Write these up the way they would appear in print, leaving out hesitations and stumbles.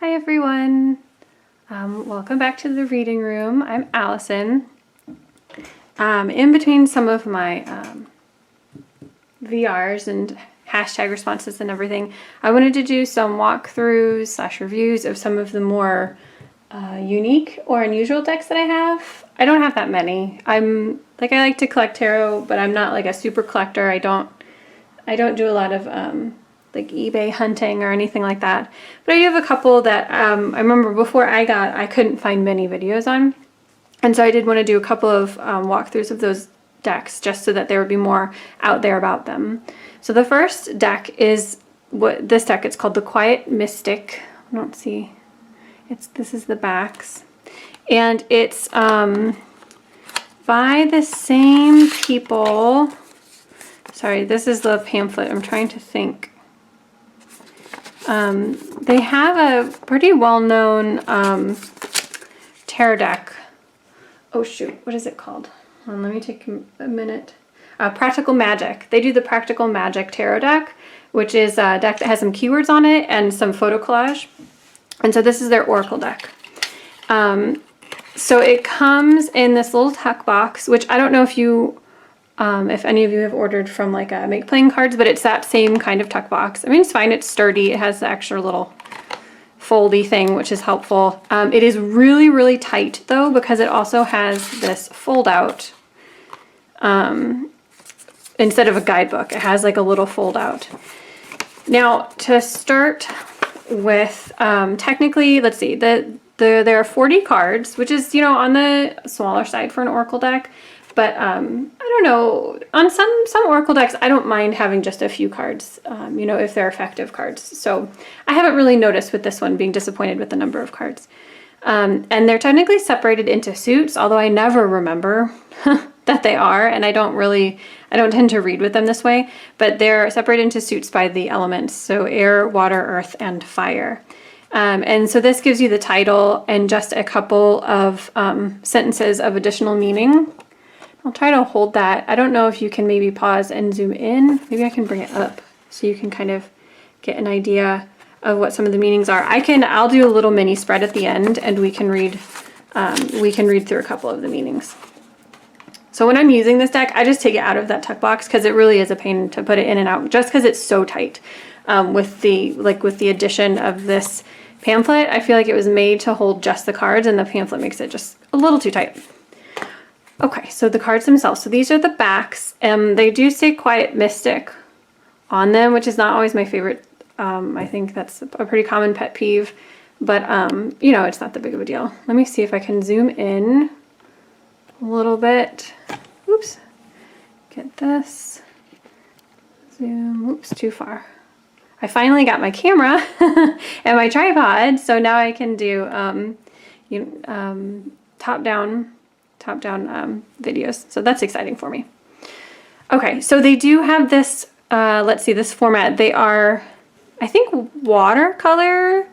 Hi everyone, welcome back to the reading room. I'm Allison. In between some of my VRs and hashtag responses and everything, I wanted to do some walkthroughs / reviews of some of the more unique or unusual decks that I have. I don't have that many. I like to collect tarot, but I'm not like a super collector. I don't do a lot of like eBay hunting or anything like that. But I do have a couple that I remember before I couldn't find many videos on. And so I did want to do a couple of walkthroughs of those decks just so that there would be more out there about them. So the first deck is this deck. It's called the Quiet Mystic. I don't see. This is the backs. And it's by the same people. Sorry, this is the pamphlet. I'm trying to think. They have a pretty well-known tarot deck. Oh shoot, what is it called? Hold on, let me take a minute. Practical Magic. They do the Practical Magic tarot deck, which is a deck that has some keywords on it and some photo collage. And so this is their Oracle deck. So it comes in this little tuck box, which I don't know if any of you have ordered from like Make Playing Cards, but it's that same kind of tuck box. I mean, it's fine. It's sturdy. It has the extra little foldy thing, which is helpful. It is really, really tight though, because it also has this fold out. Instead of a guidebook, it has like a little fold out. Now to start with, technically, let's see, there are 40 cards, which is, on the smaller side for an Oracle deck. But I don't know, on some Oracle decks, I don't mind having just a few cards, if they're effective cards. So I haven't really noticed with this one being disappointed with the number of cards. And they're technically separated into suits, although I never remember that they are, and I don't tend to read with them this way, but they're separated into suits by the elements, so air, water, earth, and fire. And so this gives you the title and just a couple of sentences of additional meaning. I'll try to hold that. I don't know if you can maybe pause and zoom in. Maybe I can bring it up so you can kind of get an idea of what some of the meanings are. I'll do a little mini spread at the end and we can read through a couple of the meanings. So when I'm using this deck, I just take it out of that tuck box because it really is a pain to put it in and out just because it's so tight. With the addition of this pamphlet, I feel like it was made to hold just the cards and the pamphlet makes it just a little too tight. Okay, so the cards themselves. So these are the backs. They do say Quiet Mystic on them, which is not always my favorite. I think that's a pretty common pet peeve, but it's not that big of a deal. Let me see if I can zoom in a little bit. Oops, get this. Zoom, oops, too far. I finally got my camera and my tripod, so now I can do top-down videos. So that's exciting for me. Okay, so they do have this, let's see, this format. They are, I think, watercolor,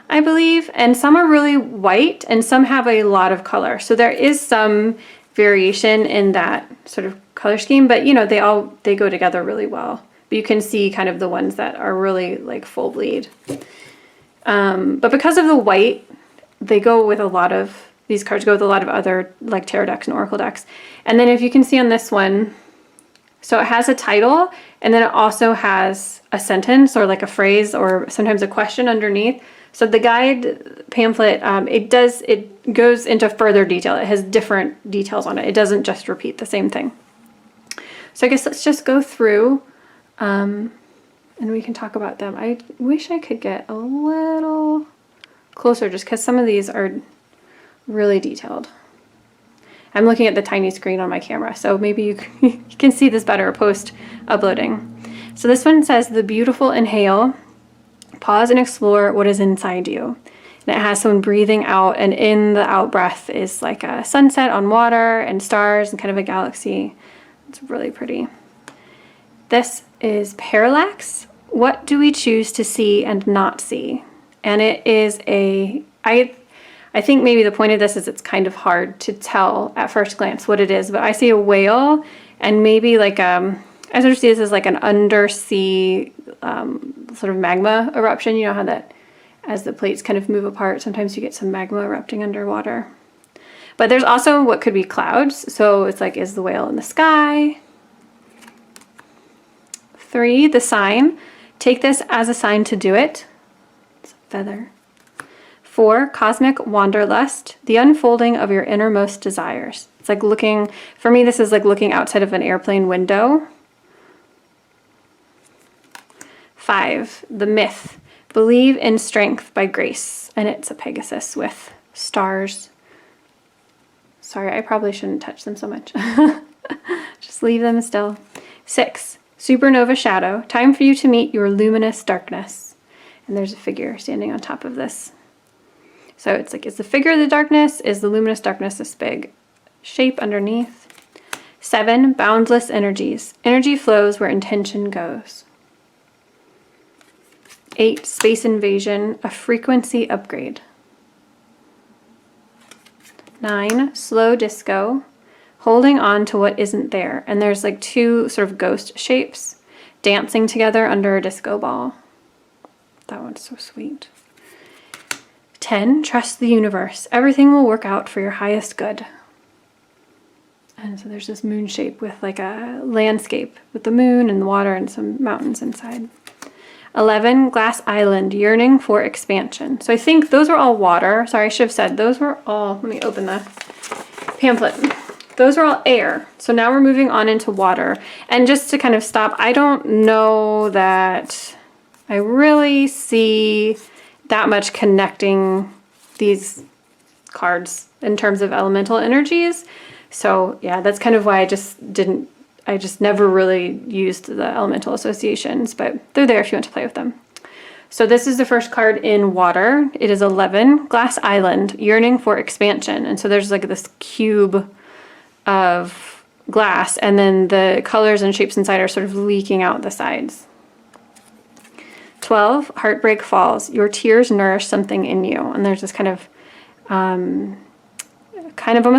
I believe, and some are really white and some have a lot of color. So there is some variation in that sort of color scheme, but they go together really well. But you can see kind of the ones that are really like full bleed. But because of the white, these cards go with a lot of other like tarot decks and oracle decks. And then if you can see on this one, so it has a title and then it also has a sentence or like a phrase or sometimes a question underneath. So the guide pamphlet, it goes into further detail. It has different details on it. It doesn't just repeat the same thing. So I guess let's just go through and we can talk about them. I wish I could get a little closer just because some of these are really detailed. I'm looking at the tiny screen on my camera, so maybe you can see this better post uploading. So this one says, the beautiful inhale, pause and explore what is inside you. And it has someone breathing out, and in the out breath is like a sunset on water and stars and kind of a galaxy. It's really pretty. This is Parallax. What do we choose to see and not see? And it is I think maybe the point of this is it's kind of hard to tell at first glance what it is, but I see a whale and maybe like I sort of see this as like an undersea sort of magma eruption. You know how that as the plates kind of move apart. Sometimes you get some magma erupting underwater. But there's also what could be clouds. So it's like, is the whale in the sky? 3, the sign. Take this as a sign to do it. It's a feather. 4, cosmic wanderlust, the unfolding of your innermost desires. It's like looking, for me, this is like looking outside of an airplane window. 5, the myth, believe in strength by grace. And it's a Pegasus with stars. Sorry, I probably shouldn't touch them so much. Just leave them still. 6, Supernova Shadow, time for you to meet your luminous darkness. And there's a figure standing on top of this. So it's like, is the figure the darkness? Is the luminous darkness this big shape underneath? 7, boundless energies. Energy flows where intention goes. 8, space invasion, a frequency upgrade. 9, slow disco, holding on to what isn't there. And there's like 2 sort of ghost shapes dancing together under a disco ball. That one's so sweet. 10, trust the universe. Everything will work out for your highest good. And so there's this moon shape with like a landscape with the moon and the water and some mountains inside. 11, glass island, yearning for expansion. So I think those are all water. Sorry, I should have said those were all, let me open the pamphlet. Those are all air. So now we're moving on into water. And just to kind of stop, I don't know that I really see that much connecting these cards in terms of elemental energies. So yeah, that's kind of why I just never really used the elemental associations, but they're there if you want to play with them. So this is the first card in water. It is 11, glass island, yearning for expansion. And so there's like this cube of glass, and then the colors and shapes inside are sort of leaking out the sides. 12, Heartbreak Falls. Your tears nourish something in you. And there's this kind of almost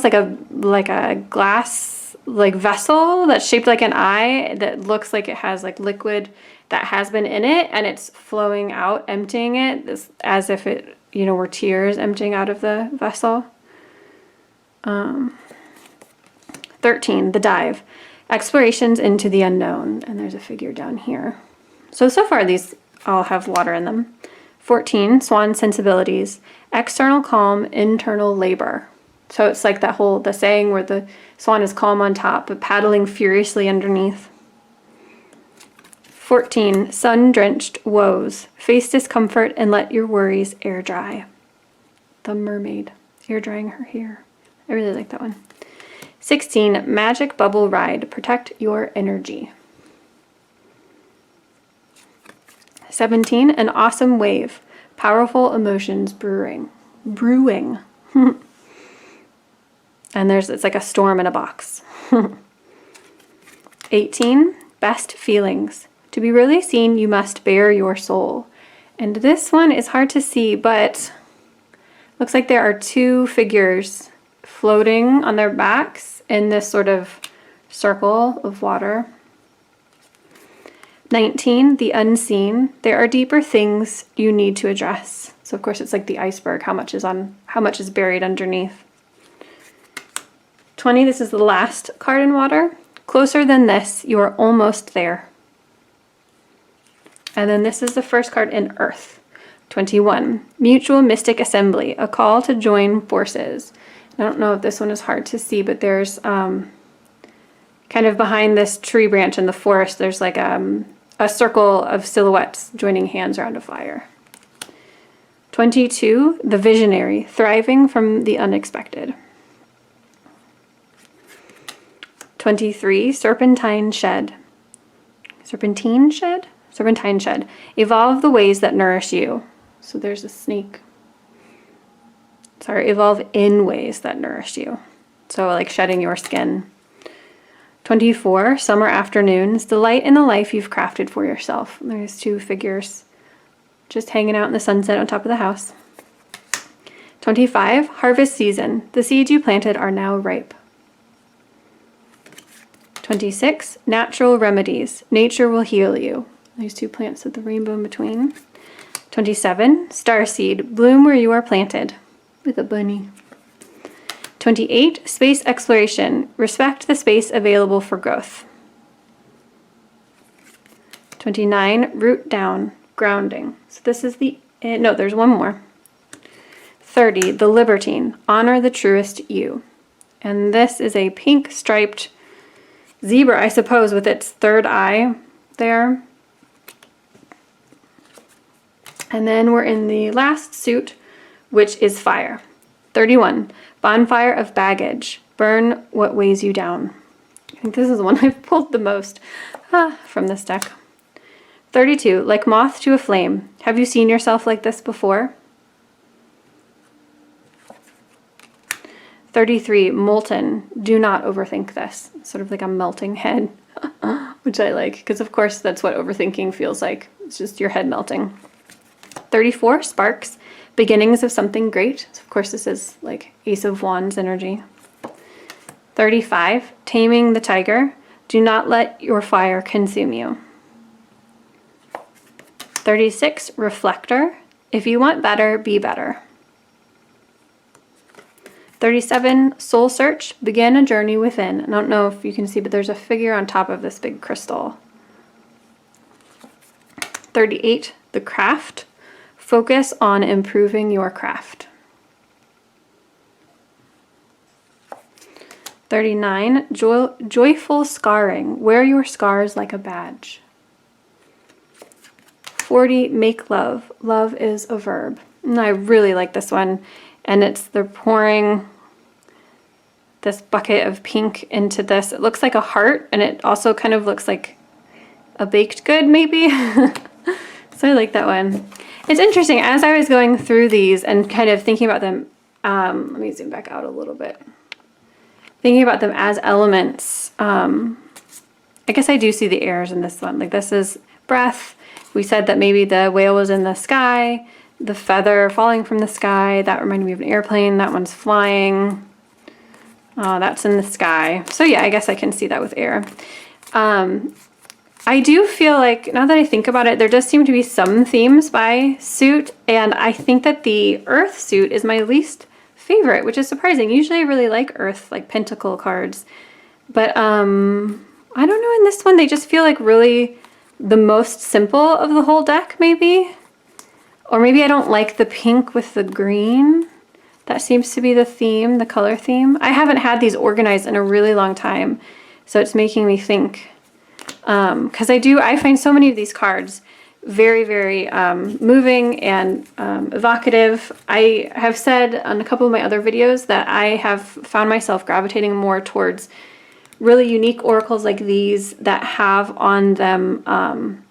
like a glass like vessel that's shaped like an eye that looks like it has like liquid that has been in it, and it's flowing out, emptying it as if it, were tears emptying out of the vessel. 13, the dive. Explorations into the unknown. And there's a figure down here. So far these all have water in them. 14, swan sensibilities. External calm, internal labor. So it's like the saying where the swan is calm on top, but paddling furiously underneath. 14, sun-drenched woes. Face discomfort and let your worries air dry. The mermaid, air drying her hair. I really like that one. 16, magic bubble ride. Protect your energy. 17, an awesome wave. Powerful emotions brewing. And it's like a storm in a box. 18, best feelings. To be really seen, you must bare your soul. And this one is hard to see, but looks like there are 2 figures floating on their backs in this sort of circle of water. 19, the unseen. There are deeper things you need to address. So of course it's like the iceberg, how much is buried underneath. 20, this is the last card in water. Closer than this, you are almost there. And then this is the first card in earth. 21, mutual mystic assembly, a call to join forces. I don't know if this one is hard to see, but there's kind of behind this tree branch in the forest, there's like a circle of silhouettes joining hands around a fire. 22, the visionary, thriving from the unexpected. 23, Serpentine Shed. Serpentine Shed? Serpentine Shed. Evolve the ways that nourish you. So there's a snake. Sorry, evolve in ways that nourish you. So like shedding your skin. 24, summer afternoons. Delight in the life you've crafted for yourself. There's 2 figures just hanging out in the sunset on top of the house. 25, harvest season. The seeds you planted are now ripe. 26, natural remedies. Nature will heal you. There's 2 plants with the rainbow in between. 27, Starseed, bloom where you are planted, with a bunny. 28, space exploration, respect the space available for growth. 29, root down, grounding. So this is the, no, there's one more. 30, the libertine, honor the truest you. And this is a pink striped zebra, I suppose, with its third eye there. And then we're in the last suit, which is fire. 31, bonfire of baggage, burn what weighs you down. I think this is the one I've pulled the most from this deck. 32, like moth to a flame. Have you seen yourself like this before? 33, molten. Do not overthink this. Sort of like a melting head, which I like, because of course that's what overthinking feels like. It's just your head melting. 34, sparks. Beginnings of something great. So of course this is like Ace of Wands energy. 35, taming the tiger. Do not let your fire consume you. 36, reflector. If you want better, be better. 37, soul search. Begin a journey within. I don't know if you can see, but there's a figure on top of this big crystal. 38, the craft. Focus on improving your craft. 39, joyful scarring. Wear your scars like a badge. 40, make love. Love is a verb. And I really like this one. And they're pouring this bucket of pink into this. It looks like a heart, and it also kind of looks like a baked good, maybe. So I like that one. It's interesting, as I was going through these and kind of thinking about them, let me zoom back out a little bit. Thinking about them as elements, I guess I do see the airs in this one. Like this is breath. We said that maybe the whale was in the sky, the feather falling from the sky. That reminded me of an airplane. That one's flying. That's in the sky. So yeah, I guess I can see that with air. I do feel like, now that I think about it, there does seem to be some themes by suit, and I think that the Earth suit is my least favorite, which is surprising. Usually I really like Earth, like Pentacle cards, but I don't know, in this one they just feel like really the most simple of the whole deck, maybe? Or maybe I don't like the pink with the green. That seems to be the theme, the color theme. I haven't had these organized in a really long time, so it's making me think. Because I find so many of these cards very, very moving and evocative. I have said on a couple of my other videos that I have found myself gravitating more towards really unique oracles like these that have on them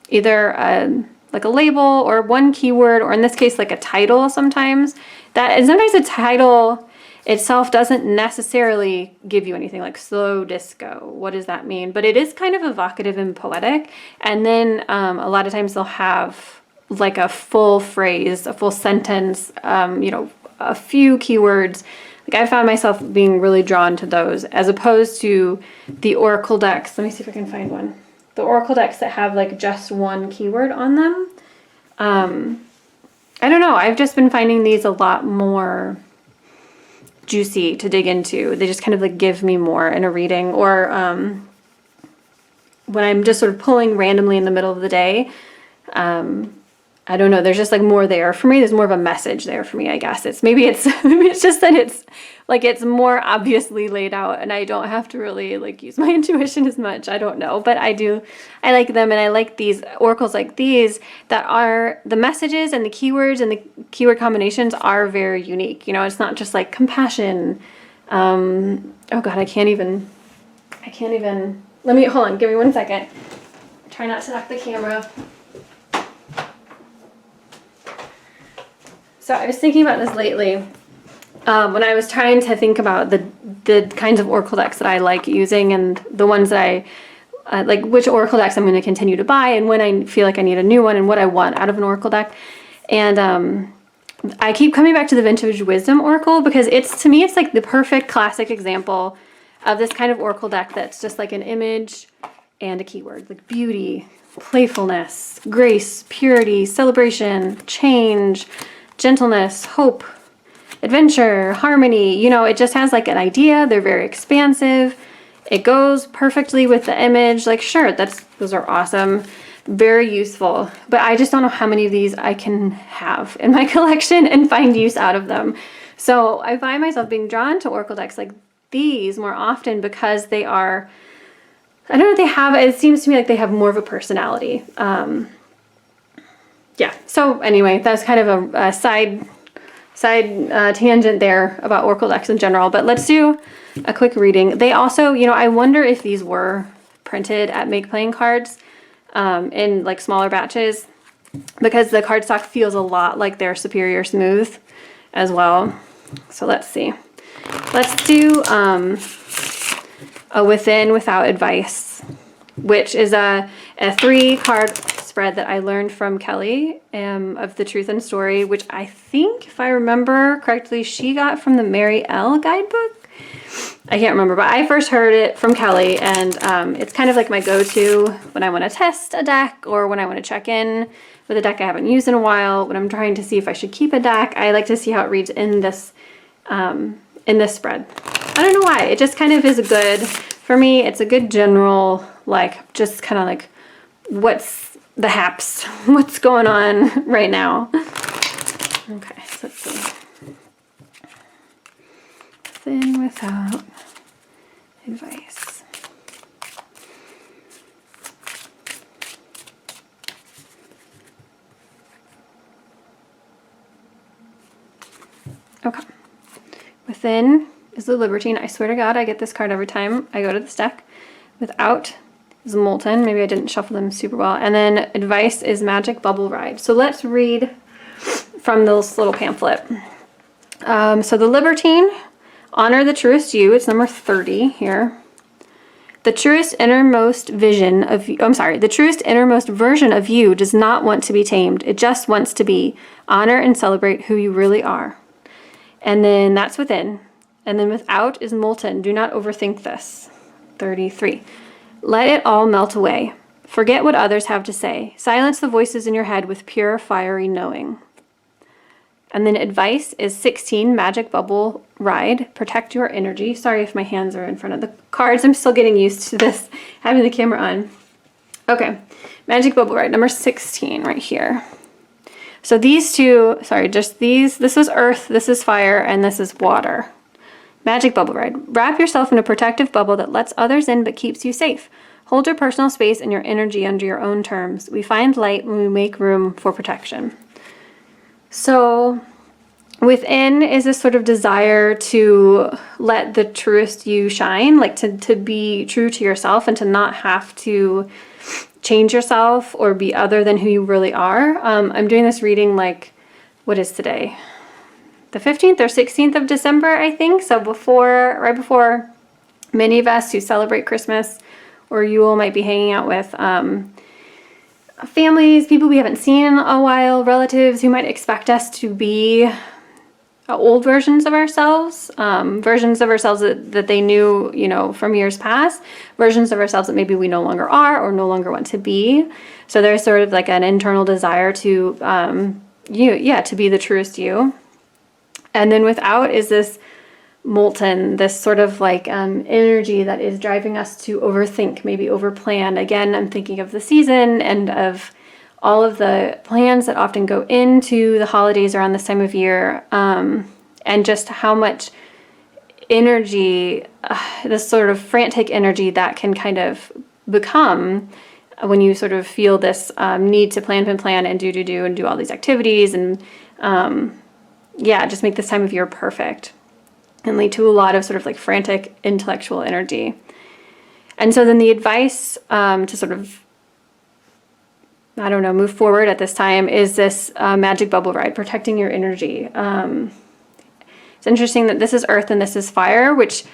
either like a label or one keyword, or in this case like a title sometimes. And sometimes a title itself doesn't necessarily give you anything, like slow disco. What does that mean? But it is kind of evocative and poetic. And then a lot of times they'll have like a full phrase, a full sentence, a few keywords. Like I found myself being really drawn to those as opposed to the oracle decks. Let me see if I can find one. The oracle decks that have like just one keyword on them. I don't know. I've just been finding these a lot more juicy to dig into. They just kind of like give me more in a reading, or when I'm just sort of pulling randomly in the middle of the day. I don't know, there's just like more there for me. There's more of a message there for me, I guess. Maybe it's just that it's like it's more obviously laid out and I don't have to really like use my intuition as much. I don't know, but I like them, and I like these oracles like these that are the messages and the keywords and the keyword combinations are very unique. You know, it's not just like compassion. Oh God, I can't even, hold on, give me 1 second. Try not to knock the camera. So I was thinking about this lately when I was trying to think about the kinds of oracle decks that I like using and the ones that I like, which oracle decks I'm going to continue to buy and when I feel like I need a new one and what I want out of an oracle deck. And I keep coming back to the Vintage Wisdom Oracle because to me it's like the perfect classic example of this kind of oracle deck that's just like an image and a keyword, like beauty, playfulness, grace, purity, celebration, change, gentleness, hope, adventure, harmony. You know, it just has like an idea. They're very expansive. It goes perfectly with the image. Like, sure, those are awesome, very useful, but I just don't know how many of these I can have in my collection and find use out of them. So I find myself being drawn to Oracle decks like these more often because they are, I don't know if they have, it seems to me like they have more of a personality. Yeah, so anyway, that's kind of a side tangent there about Oracle decks in general, but let's do a quick reading. They also, you know, I wonder if these were printed at Make Playing Cards in like smaller batches, because the cardstock feels a lot like their Superior Smooth as well. So let's see. Let's do a Within Without Advice, which is a 3-card spread that I learned from Kelly of The Truth and Story, which I think, if I remember correctly, she got from the Mary L guidebook. I can't remember, but I first heard it from Kelly, and it's kind of like my go-to when I want to test a deck or when I want to check in with a deck I haven't used in a while. When I'm trying to see if I should keep a deck, I like to see how it reads in this spread. I don't know why. It just kind of is a good, for me, it's a good general, like, just kind of like, what's the haps? What's going on right now? Okay, so let's see. Within Without Advice. Okay. Within is the Libertine. I swear to God, I get this card every time I go to this deck. Without is Molten. Maybe I didn't shuffle them super well. And then Advice is Magic Bubble Ride. So let's read from this little pamphlet. So the Libertine, honor the truest you. It's number 30 here. The truest innermost vision of you, the truest innermost version of you does not want to be tamed. It just wants to be. Honor and celebrate who you really are. And then that's Within. And then Without is Molten. Do not overthink this. 33. Let it all melt away. Forget what others have to say. Silence the voices in your head with pure, fiery knowing. And then Advice is 16, Magic Bubble Ride. Protect your energy. Sorry if my hands are in front of the cards. I'm still getting used to this, having the camera on. Okay, Magic Bubble Ride, number 16 right here. So these two, sorry, just these, this is earth, this is fire, and this is water. Magic Bubble Ride. Wrap yourself in a protective bubble that lets others in but keeps you safe. Hold your personal space and your energy under your own terms. We find light when we make room for protection. So Within is this sort of desire to let the truest you shine, like to be true to yourself and to not have to change yourself or be other than who you really are. I'm doing this reading like, what is today? The 15th or 16th of December, I think. So right before many of us who celebrate Christmas or Yule might be hanging out with families, people we haven't seen in a while, relatives who might expect us to be old versions of ourselves, versions of ourselves that they knew, you know, from years past, versions of ourselves that maybe we no longer are or no longer want to be. So there's sort of like an internal desire to, to be the truest you. And then Without is this Molten, this sort of like energy that is driving us to overthink, maybe overplan. Again, I'm thinking of the season and of all of the plans that often go into the holidays around this time of year, and just how much energy, this sort of frantic energy that can kind of become when you sort of feel this need to plan and do and do all these activities and just make this time of year perfect and lead to a lot of sort of like frantic intellectual energy. And so then the advice to sort of, I don't know, move forward at this time is this Magic Bubble Ride, protecting your energy. It's interesting that this is earth and this is fire, which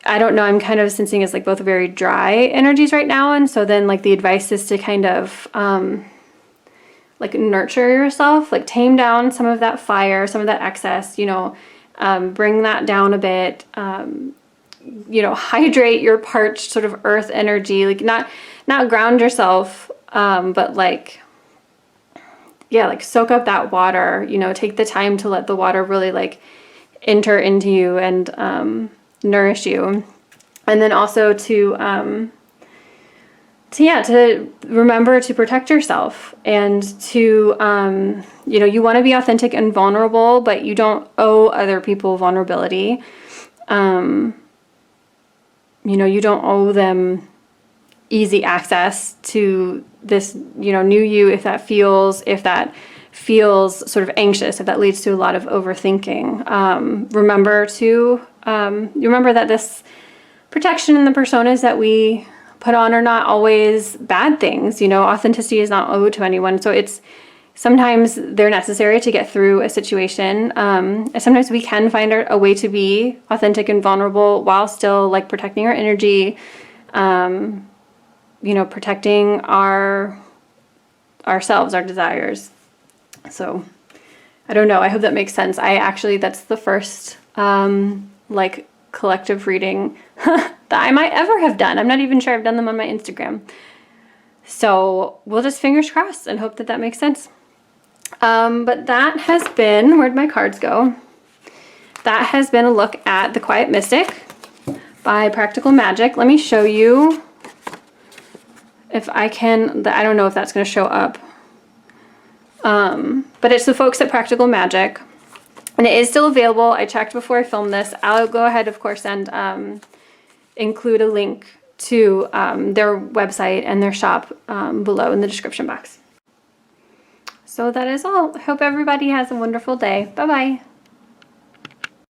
I don't know, I'm kind of sensing is like both very dry energies right now. And so then like the advice is to kind of like nurture yourself, like tame down some of that fire, some of that excess, you know, bring that down a bit, you know, hydrate your parched sort of earth energy, like not ground yourself, but like, yeah, like soak up that water, you know, take the time to let the water really like enter into you and nourish you. And then also to remember to protect yourself and to, you know, you want to be authentic and vulnerable, but you don't owe other people vulnerability. You know, you don't owe them easy access to this, you know, new you if that feels sort of anxious, if that leads to a lot of overthinking. Remember that this protection and the personas that we put on are not always bad things. You know, authenticity is not owed to anyone. So it's sometimes they're necessary to get through a situation. And sometimes we can find a way to be authentic and vulnerable while still like protecting our energy, you know, protecting ourselves, our desires. So I don't know. I hope that makes sense. That's the first like collective reading that I might ever have done. I'm not even sure I've done them on my Instagram. So we'll just fingers crossed and hope that that makes sense. But that has been, where'd my cards go? That has been a look at The Quiet Mystic by Practical Magic. Let me show you if I can, I don't know if that's going to show up. But it's the folks at Practical Magic. And it is still available. I checked before I filmed this. I'll go ahead, of course, and include a link to their website and their shop below in the description box. So that is all. I hope everybody has a wonderful day. Bye-bye.